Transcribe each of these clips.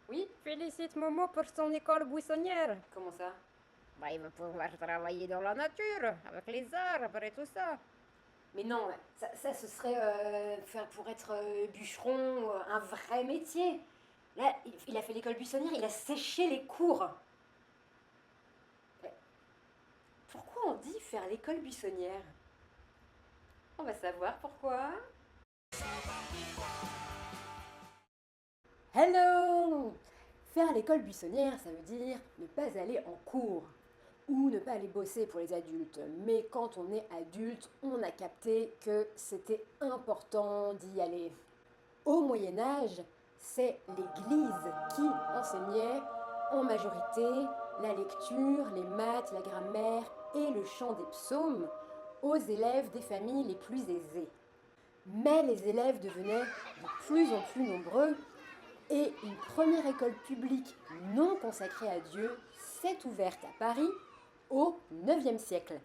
Oui? Félicite Momo pour son école buissonnière. Comment ça? Bah, il va pouvoir travailler dans la nature, avec les arbres et tout ça. Mais non, ça ce serait faire pour être bûcheron, un vrai métier. Là, il a fait l'école buissonnière, il a séché les cours. Mais pourquoi on dit faire l'école buissonnière? On va savoir pourquoi. Hello! Faire l'école buissonnière, ça veut dire ne pas aller en cours ou ne pas aller bosser pour les adultes. Mais quand on est adulte, on a capté que c'était important d'y aller. Au Moyen Âge, c'est l'Église qui enseignait en majorité la lecture, les maths, la grammaire et le chant des psaumes aux élèves des familles les plus aisées. Mais les élèves devenaient de plus en plus nombreux et une première école publique non consacrée à Dieu s'est ouverte à Paris au IXe siècle.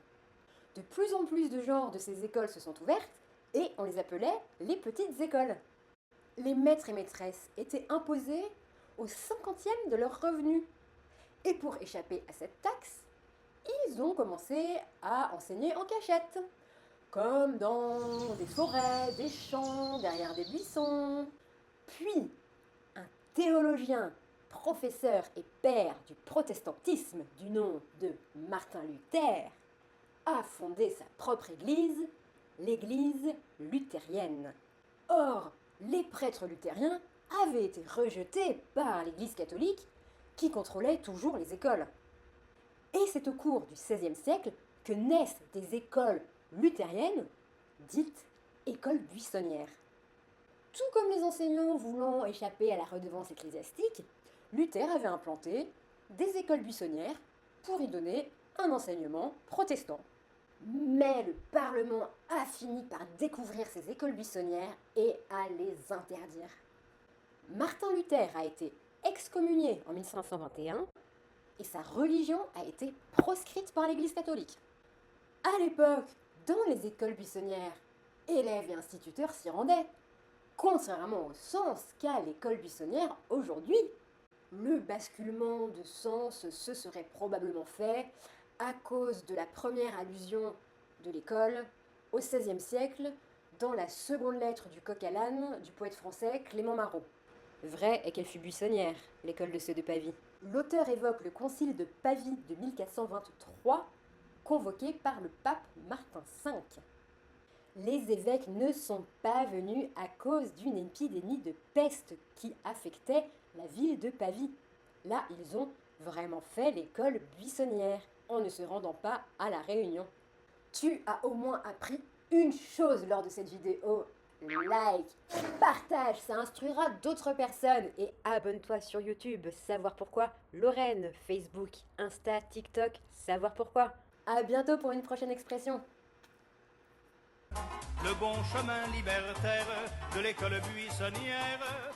De plus en plus de genres de ces écoles se sont ouvertes et on les appelait les petites écoles. Les maîtres et maîtresses étaient imposés au 50e de leurs revenus. Et pour échapper à cette taxe, ils ont commencé à enseigner en cachette, comme dans des forêts, des champs, derrière des buissons. Puis, un théologien, professeur et père du protestantisme du nom de Martin Luther, a fondé sa propre église, l'église luthérienne. Or, les prêtres luthériens avaient été rejetés par l'église catholique qui contrôlait toujours les écoles. Et c'est au cours du XVIe siècle que naissent des écoles luthériennes, dites écoles buissonnières. Tout comme les enseignants voulant échapper à la redevance ecclésiastique, Luther avait implanté des écoles buissonnières pour y donner un enseignement protestant. Mais le Parlement a fini par découvrir ces écoles buissonnières et à les interdire. Martin Luther a été excommunié en 1521 et sa religion a été proscrite par l'Église catholique. À l'époque, dans les écoles buissonnières, élèves et instituteurs s'y rendaient, contrairement au sens qu'a l'école buissonnière aujourd'hui. Le basculement de sens se serait probablement fait à cause de la première allusion de l'école au XVIe siècle dans la seconde lettre du coq à l'âne du poète français Clément Marot. Vrai est qu'elle fut buissonnière, l'école de ceux de Pavie. L'auteur évoque le concile de Pavie de 1423, convoqué par le pape Martin V. Les évêques ne sont pas venus à cause d'une épidémie de peste qui affectait la ville de Pavie. Là, ils ont vraiment fait l'école buissonnière en ne se rendant pas à la réunion. Tu as au moins appris une chose lors de cette vidéo. Like, partage, ça instruira d'autres personnes. Et abonne-toi sur YouTube, savoir pourquoi. Lorraine, Facebook, Insta, TikTok, savoir pourquoi. À bientôt pour une prochaine expression. Le bon chemin libertaire de l'école buissonnière.